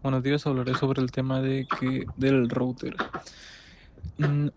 Buenos días, hablaré sobre el tema del router. El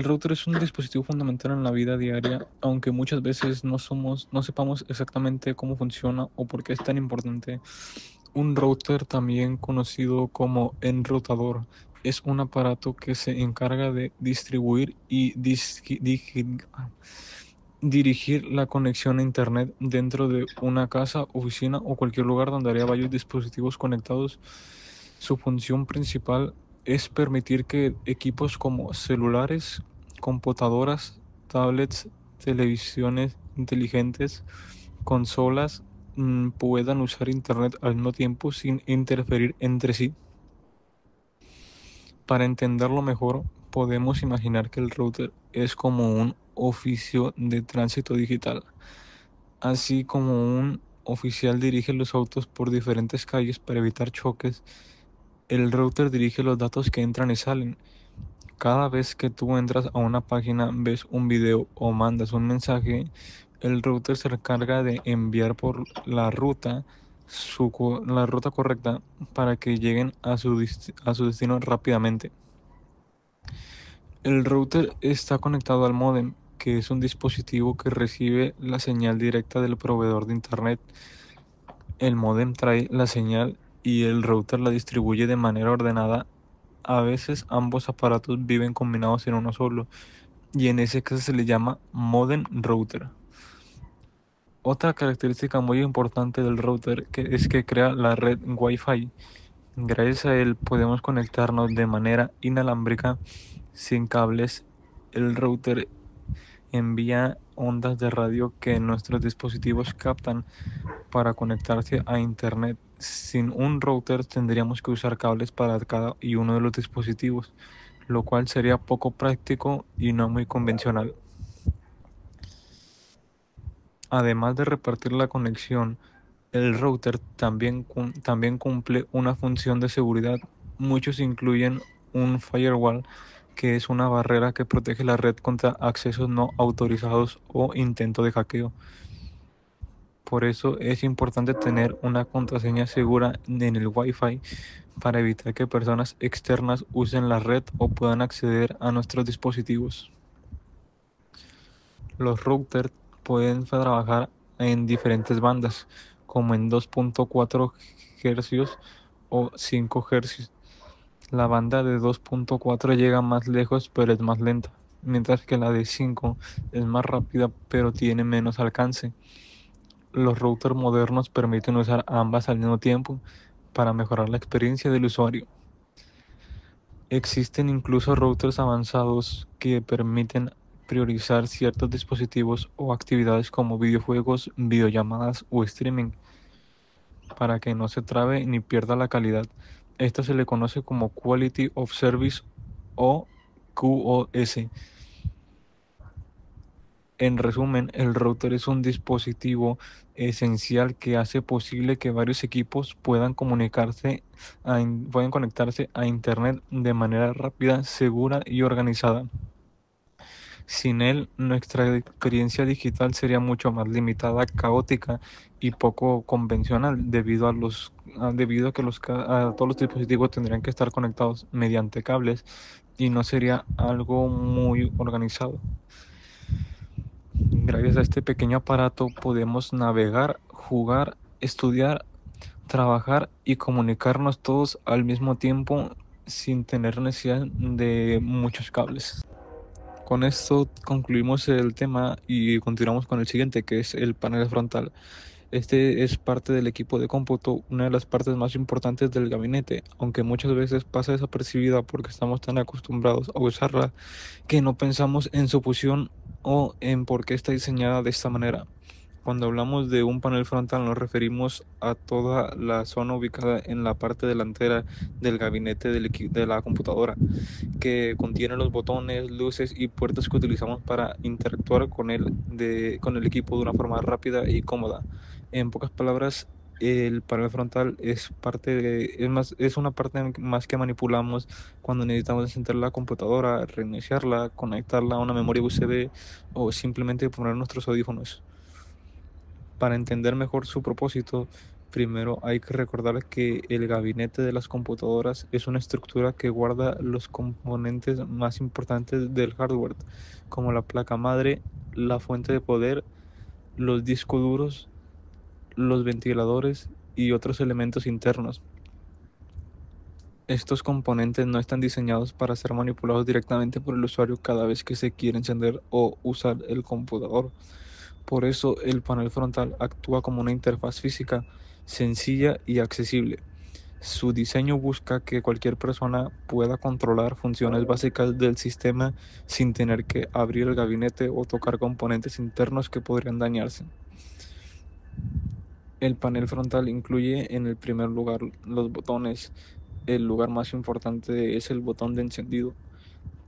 router es un dispositivo fundamental en la vida diaria, aunque muchas veces no sepamos exactamente cómo funciona o por qué es tan importante. Un router, también conocido como enrutador, es un aparato que se encarga de distribuir y dirigir la conexión a Internet dentro de una casa, oficina o cualquier lugar donde haya varios dispositivos conectados. Su función principal es permitir que equipos como celulares, computadoras, tablets, televisiones inteligentes, consolas, puedan usar Internet al mismo tiempo sin interferir entre sí. Para entenderlo mejor, podemos imaginar que el router es como un oficio de tránsito digital. Así como un oficial dirige los autos por diferentes calles para evitar choques, el router dirige los datos que entran y salen. Cada vez que tú entras a una página, ves un video o mandas un mensaje, el router se encarga de enviar por la ruta la ruta correcta para que lleguen a su destino rápidamente. El router está conectado al módem, que es un dispositivo que recibe la señal directa del proveedor de Internet. El módem trae la señal y el router la distribuye de manera ordenada. A veces ambos aparatos viven combinados en uno solo, y en ese caso se le llama modem router. Otra característica muy importante del router es que crea la red Wi-Fi. Gracias a él podemos conectarnos de manera inalámbrica sin cables. El router envía ondas de radio que nuestros dispositivos captan para conectarse a Internet. Sin un router tendríamos que usar cables para cada y uno de los dispositivos, lo cual sería poco práctico y no muy convencional. Además de repartir la conexión, el router también cumple una función de seguridad. Muchos incluyen un firewall, que es una barrera que protege la red contra accesos no autorizados o intento de hackeo. Por eso es importante tener una contraseña segura en el Wi-Fi para evitar que personas externas usen la red o puedan acceder a nuestros dispositivos. Los routers pueden trabajar en diferentes bandas, como en 2.4 Hz o 5 Hz. La banda de 2.4 llega más lejos pero es más lenta, mientras que la de 5 es más rápida pero tiene menos alcance. Los routers modernos permiten usar ambas al mismo tiempo para mejorar la experiencia del usuario. Existen incluso routers avanzados que permiten priorizar ciertos dispositivos o actividades como videojuegos, videollamadas o streaming para que no se trabe ni pierda la calidad. Esto se le conoce como Quality of Service o QoS. En resumen, el router es un dispositivo esencial que hace posible que varios equipos puedan conectarse a Internet de manera rápida, segura y organizada. Sin él, nuestra experiencia digital sería mucho más limitada, caótica y poco convencional, debido a que a todos los dispositivos tendrían que estar conectados mediante cables y no sería algo muy organizado. Gracias a este pequeño aparato podemos navegar, jugar, estudiar, trabajar y comunicarnos todos al mismo tiempo sin tener necesidad de muchos cables. Con esto concluimos el tema y continuamos con el siguiente, que es el panel frontal. Este es parte del equipo de cómputo, una de las partes más importantes del gabinete, aunque muchas veces pasa desapercibida porque estamos tan acostumbrados a usarla que no pensamos en su función o en por qué está diseñada de esta manera. Cuando hablamos de un panel frontal nos referimos a toda la zona ubicada en la parte delantera del gabinete de la computadora, que contiene los botones, luces y puertas que utilizamos para interactuar con el equipo de una forma rápida y cómoda. En pocas palabras, el panel frontal es una parte más que manipulamos cuando necesitamos encender la computadora, reiniciarla, conectarla a una memoria USB o simplemente poner nuestros audífonos. Para entender mejor su propósito, Primero hay que recordar que el gabinete de las computadoras es una estructura que guarda los componentes más importantes del hardware, como la placa madre, la fuente de poder, los discos duros, los ventiladores y otros elementos internos. Estos componentes no están diseñados para ser manipulados directamente por el usuario cada vez que se quiere encender o usar el computador. Por eso el panel frontal actúa como una interfaz física sencilla y accesible. Su diseño busca que cualquier persona pueda controlar funciones básicas del sistema sin tener que abrir el gabinete o tocar componentes internos que podrían dañarse. El panel frontal incluye en el primer lugar los botones. El lugar más importante es el botón de encendido,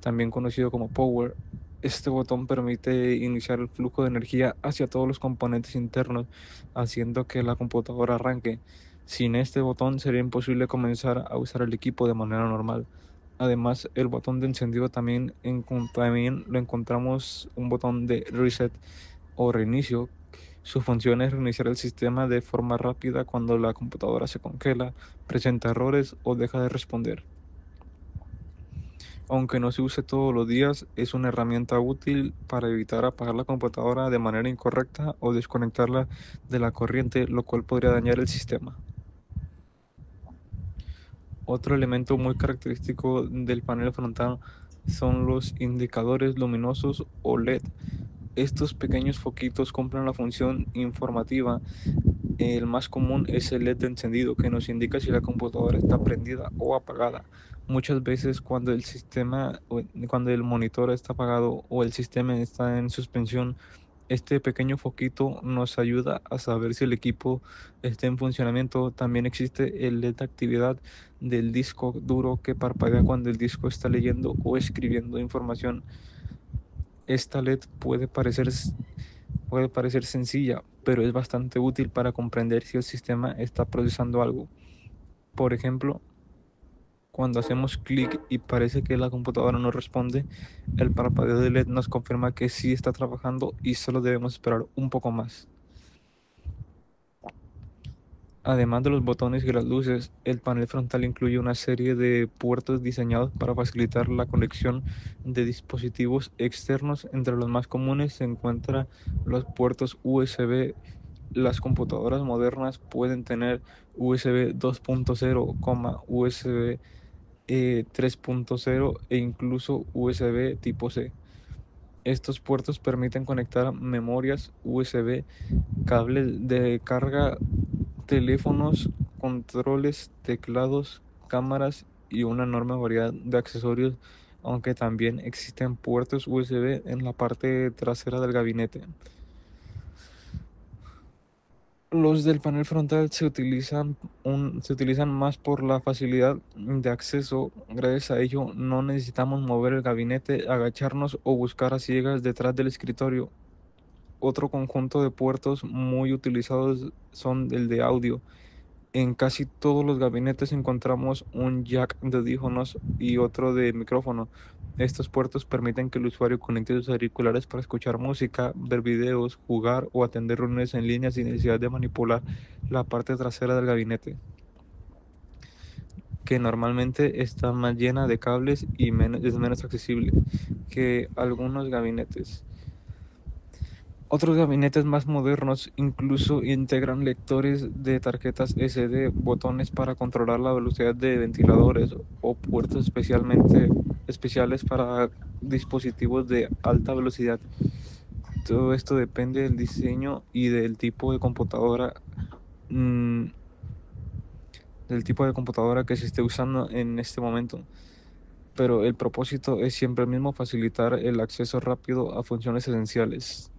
también conocido como power. Este botón permite iniciar el flujo de energía hacia todos los componentes internos, haciendo que la computadora arranque. Sin este botón sería imposible comenzar a usar el equipo de manera normal. Además, el botón de encendido también lo encontramos un botón de reset o reinicio. Su función es reiniciar el sistema de forma rápida cuando la computadora se congela, presenta errores o deja de responder. Aunque no se use todos los días, es una herramienta útil para evitar apagar la computadora de manera incorrecta o desconectarla de la corriente, lo cual podría dañar el sistema. Otro elemento muy característico del panel frontal son los indicadores luminosos o LED. Estos pequeños foquitos cumplen la función informativa. El más común es el LED de encendido, que nos indica si la computadora está prendida o apagada. Muchas veces cuando el monitor está apagado o el sistema está en suspensión, este pequeño foquito nos ayuda a saber si el equipo está en funcionamiento. También existe el LED de actividad del disco duro que parpadea cuando el disco está leyendo o escribiendo información. Esta LED puede parecer sencilla, pero es bastante útil para comprender si el sistema está procesando algo. Por ejemplo, cuando hacemos clic y parece que la computadora no responde, el parpadeo de LED nos confirma que sí está trabajando y solo debemos esperar un poco más. Además de los botones y las luces, el panel frontal incluye una serie de puertos diseñados para facilitar la conexión de dispositivos externos. Entre los más comunes se encuentran los puertos USB. Las computadoras modernas pueden tener USB 2.0, USB 3.0 e incluso USB tipo C. Estos puertos permiten conectar memorias USB, cables de carga, teléfonos, controles, teclados, cámaras y una enorme variedad de accesorios, aunque también existen puertos USB en la parte trasera del gabinete. Los del panel frontal se utilizan más por la facilidad de acceso. Gracias a ello, no necesitamos mover el gabinete, agacharnos o buscar a ciegas detrás del escritorio. Otro conjunto de puertos muy utilizados son el de audio. En casi todos los gabinetes encontramos un jack de audífonos y otro de micrófono. Estos puertos permiten que el usuario conecte sus auriculares para escuchar música, ver videos, jugar o atender reuniones en línea sin necesidad de manipular la parte trasera del gabinete, que normalmente está más llena de cables y es menos accesible que algunos gabinetes. Otros gabinetes más modernos incluso integran lectores de tarjetas SD, botones para controlar la velocidad de ventiladores o puertos especiales para dispositivos de alta velocidad. Todo esto depende del diseño y mm, del tipo de computadora que se esté usando en este momento. Pero el propósito es siempre el mismo: facilitar el acceso rápido a funciones esenciales.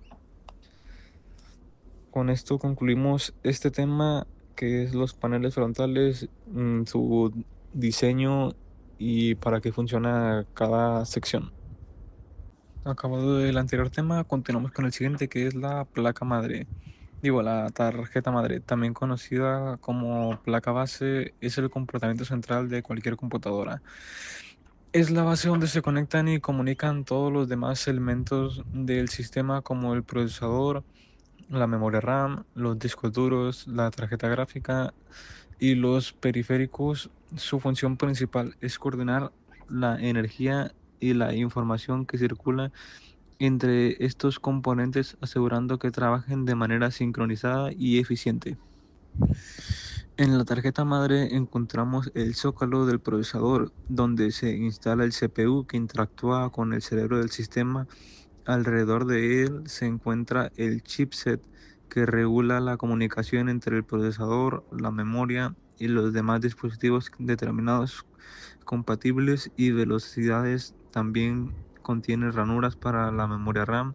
Con esto concluimos este tema, que es los paneles frontales, su diseño y para qué funciona cada sección. Acabado el anterior tema, continuamos con el siguiente, que es la placa madre. La tarjeta madre, también conocida como placa base, es el comportamiento central de cualquier computadora. Es la base donde se conectan y comunican todos los demás elementos del sistema, como el procesador, la memoria RAM, los discos duros, la tarjeta gráfica y los periféricos. Su función principal es coordinar la energía y la información que circula entre estos componentes, asegurando que trabajen de manera sincronizada y eficiente. En la tarjeta madre encontramos el zócalo del procesador, donde se instala el CPU que interactúa con el cerebro del sistema. Alrededor de él se encuentra el chipset que regula la comunicación entre el procesador, la memoria y los demás dispositivos determinados compatibles y velocidades. También contiene ranuras para la memoria RAM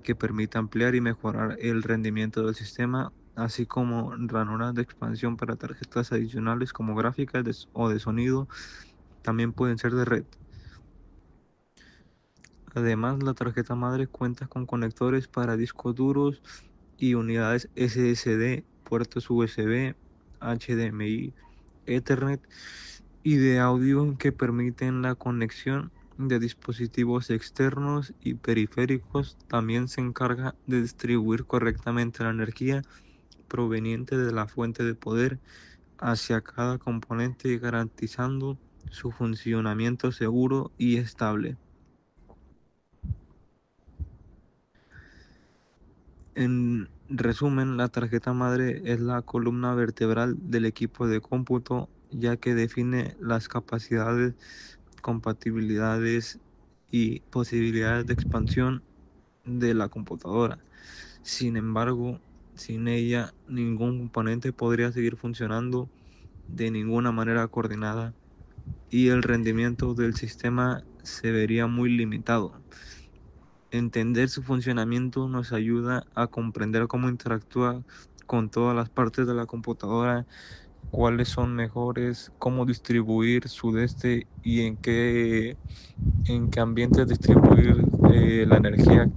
que permite ampliar y mejorar el rendimiento del sistema, así como ranuras de expansión para tarjetas adicionales como gráficas o de sonido, también pueden ser de red. Además, la tarjeta madre cuenta con conectores para discos duros y unidades SSD, puertos USB, HDMI, Ethernet y de audio que permiten la conexión de dispositivos externos y periféricos. También se encarga de distribuir correctamente la energía proveniente de la fuente de poder hacia cada componente, garantizando su funcionamiento seguro y estable. En resumen, la tarjeta madre es la columna vertebral del equipo de cómputo, ya que define las capacidades, compatibilidades y posibilidades de expansión de la computadora. Sin embargo, sin ella, ningún componente podría seguir funcionando de ninguna manera coordinada y el rendimiento del sistema se vería muy limitado. Entender su funcionamiento nos ayuda a comprender cómo interactúa con todas las partes de la computadora, cuáles son mejores, cómo distribuir su deste y en qué ambientes distribuir la energía.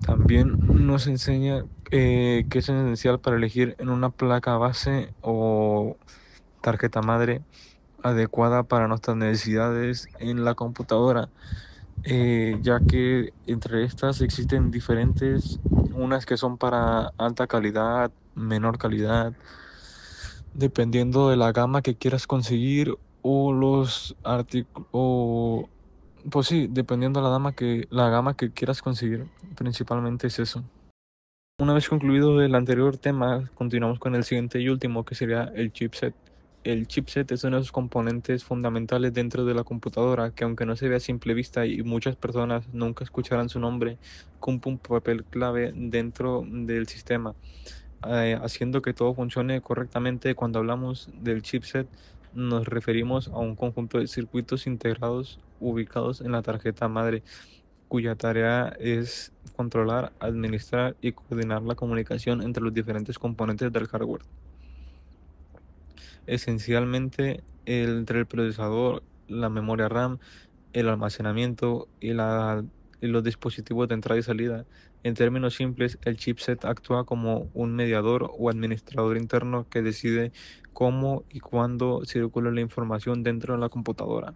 También nos enseña qué es esencial para elegir en una placa base o tarjeta madre adecuada para nuestras necesidades en la computadora, ya que entre estas existen diferentes, unas que son para alta calidad, menor calidad, dependiendo de la gama que quieras conseguir o los artículos, o pues sí, dependiendo de la gama que quieras conseguir, principalmente es eso. Una vez concluido el anterior tema, continuamos con el siguiente y último, que sería el chipset. El chipset es uno de los componentes fundamentales dentro de la computadora, que aunque no se vea a simple vista y muchas personas nunca escucharán su nombre, cumple un papel clave dentro del sistema, haciendo que todo funcione correctamente. Cuando hablamos del chipset, nos referimos a un conjunto de circuitos integrados ubicados en la tarjeta madre, cuya tarea es controlar, administrar y coordinar la comunicación entre los diferentes componentes del hardware. Esencialmente, entre el procesador, la memoria RAM, el almacenamiento y los dispositivos de entrada y salida. En términos simples, el chipset actúa como un mediador o administrador interno que decide cómo y cuándo circula la información dentro de la computadora.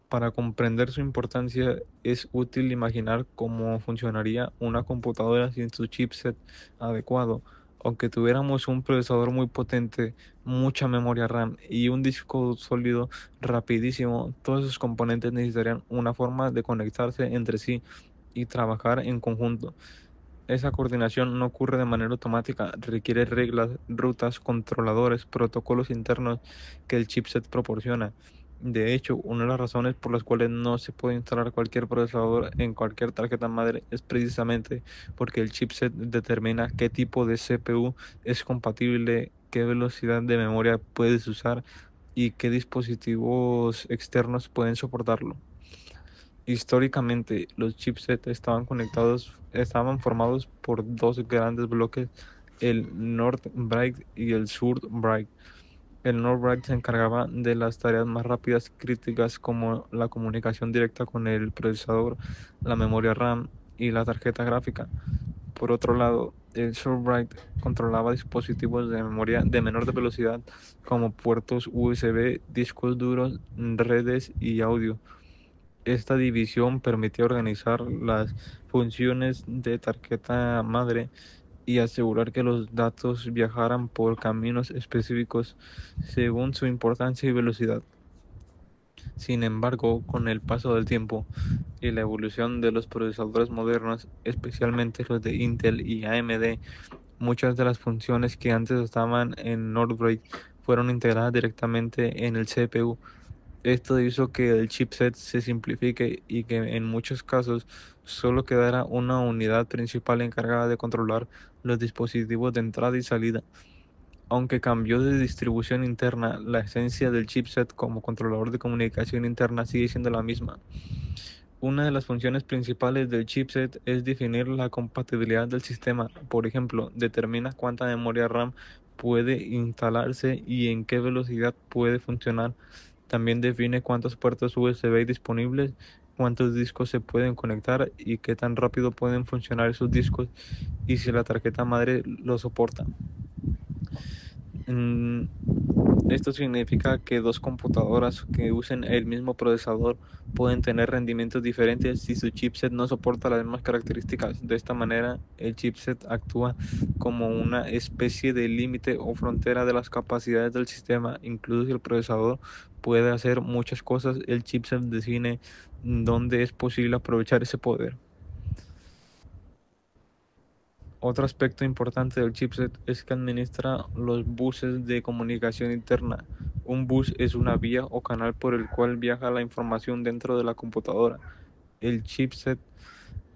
Para comprender su importancia, es útil imaginar cómo funcionaría una computadora sin su chipset adecuado. Aunque tuviéramos un procesador muy potente, mucha memoria RAM y un disco sólido rapidísimo, todos esos componentes necesitarían una forma de conectarse entre sí y trabajar en conjunto. Esa coordinación no ocurre de manera automática, requiere reglas, rutas, controladores, protocolos internos que el chipset proporciona. De hecho, una de las razones por las cuales no se puede instalar cualquier procesador en cualquier tarjeta madre es precisamente porque el chipset determina qué tipo de CPU es compatible, qué velocidad de memoria puedes usar y qué dispositivos externos pueden soportarlo. Históricamente, los chipsets estaban formados por dos grandes bloques, el North Bright y el South Bright. El North Bright se encargaba de las tareas más rápidas y críticas como la comunicación directa con el procesador, la memoria RAM y la tarjeta gráfica. Por otro lado, el South Bright controlaba dispositivos de memoria de menor velocidad como puertos USB, discos duros, redes y audio. Esta división permite organizar las funciones de tarjeta madre y asegurar que los datos viajaran por caminos específicos según su importancia y velocidad. Sin embargo, con el paso del tiempo y la evolución de los procesadores modernos, especialmente los de Intel y AMD, muchas de las funciones que antes estaban en NOR Blade fueron integradas directamente en el CPU. Esto hizo que el chipset se simplifique y que en muchos casos solo quedara una unidad principal encargada de controlar los dispositivos de entrada y salida. Aunque cambió de distribución interna, la esencia del chipset como controlador de comunicación interna sigue siendo la misma. Una de las funciones principales del chipset es definir la compatibilidad del sistema. Por ejemplo, determina cuánta memoria RAM puede instalarse y en qué velocidad puede funcionar. También define cuántos puertos USB hay disponibles, cuántos discos se pueden conectar y qué tan rápido pueden funcionar esos discos y si la tarjeta madre lo soporta. Mm, Esto significa que dos computadoras que usen el mismo procesador pueden tener rendimientos diferentes si su chipset no soporta las mismas características. De esta manera, el chipset actúa como una especie de límite o frontera de las capacidades del sistema. Incluso si el procesador puede hacer muchas cosas, el chipset define dónde es posible aprovechar ese poder. Otro aspecto importante del chipset es que administra los buses de comunicación interna. Un bus es una vía o canal por el cual viaja la información dentro de la computadora. El chipset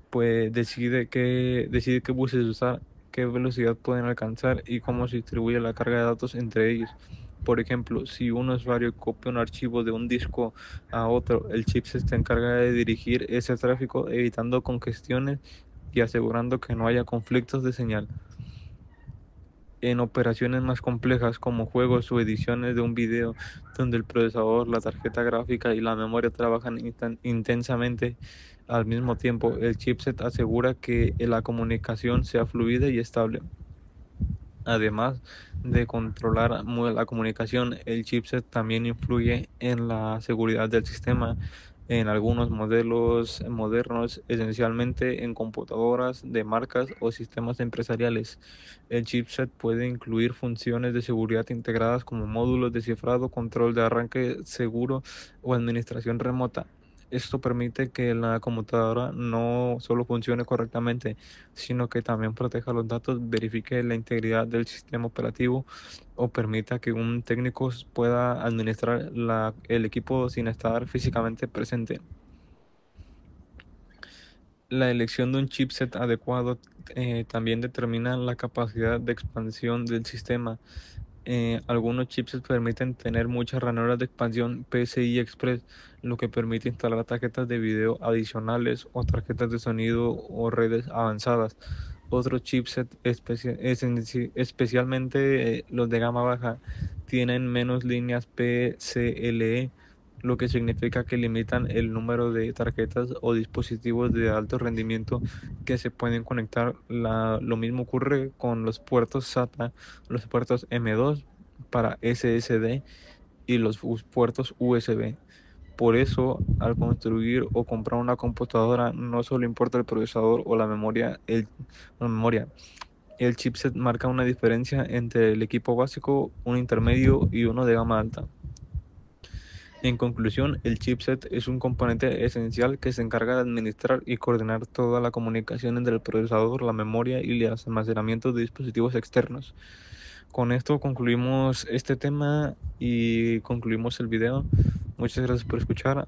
pues decide qué buses usar, qué velocidad pueden alcanzar y cómo se distribuye la carga de datos entre ellos. Por ejemplo, si un usuario copia un archivo de un disco a otro, el chipset se encarga de dirigir ese tráfico, evitando congestiones y asegurando que no haya conflictos de señal. En operaciones más complejas como juegos o ediciones de un video, donde el procesador, la tarjeta gráfica y la memoria trabajan intensamente al mismo tiempo, el chipset asegura que la comunicación sea fluida y estable. Además de controlar la comunicación, el chipset también influye en la seguridad del sistema. En algunos modelos modernos, esencialmente en computadoras de marcas o sistemas empresariales, el chipset puede incluir funciones de seguridad integradas como módulos de cifrado, control de arranque seguro o administración remota. Esto permite que la computadora no solo funcione correctamente, sino que también proteja los datos, verifique la integridad del sistema operativo o permita que un técnico pueda administrar el equipo sin estar físicamente presente. La elección de un chipset adecuado también determina la capacidad de expansión del sistema. Algunos chipsets permiten tener muchas ranuras de expansión PCI Express, lo que permite instalar tarjetas de video adicionales o tarjetas de sonido o redes avanzadas. Otros chipsets, especialmente los de gama baja, tienen menos líneas PCLE, lo que significa que limitan el número de tarjetas o dispositivos de alto rendimiento que se pueden conectar. Lo mismo ocurre con los puertos SATA, los puertos M2 para SSD y los puertos USB. Por eso, al construir o comprar una computadora, no solo importa el procesador o la memoria, el chipset marca una diferencia entre el equipo básico, un intermedio y uno de gama alta. En conclusión, el chipset es un componente esencial que se encarga de administrar y coordinar toda la comunicación entre el procesador, la memoria y el almacenamiento de dispositivos externos. Con esto concluimos este tema y concluimos el video. Muchas gracias por escuchar.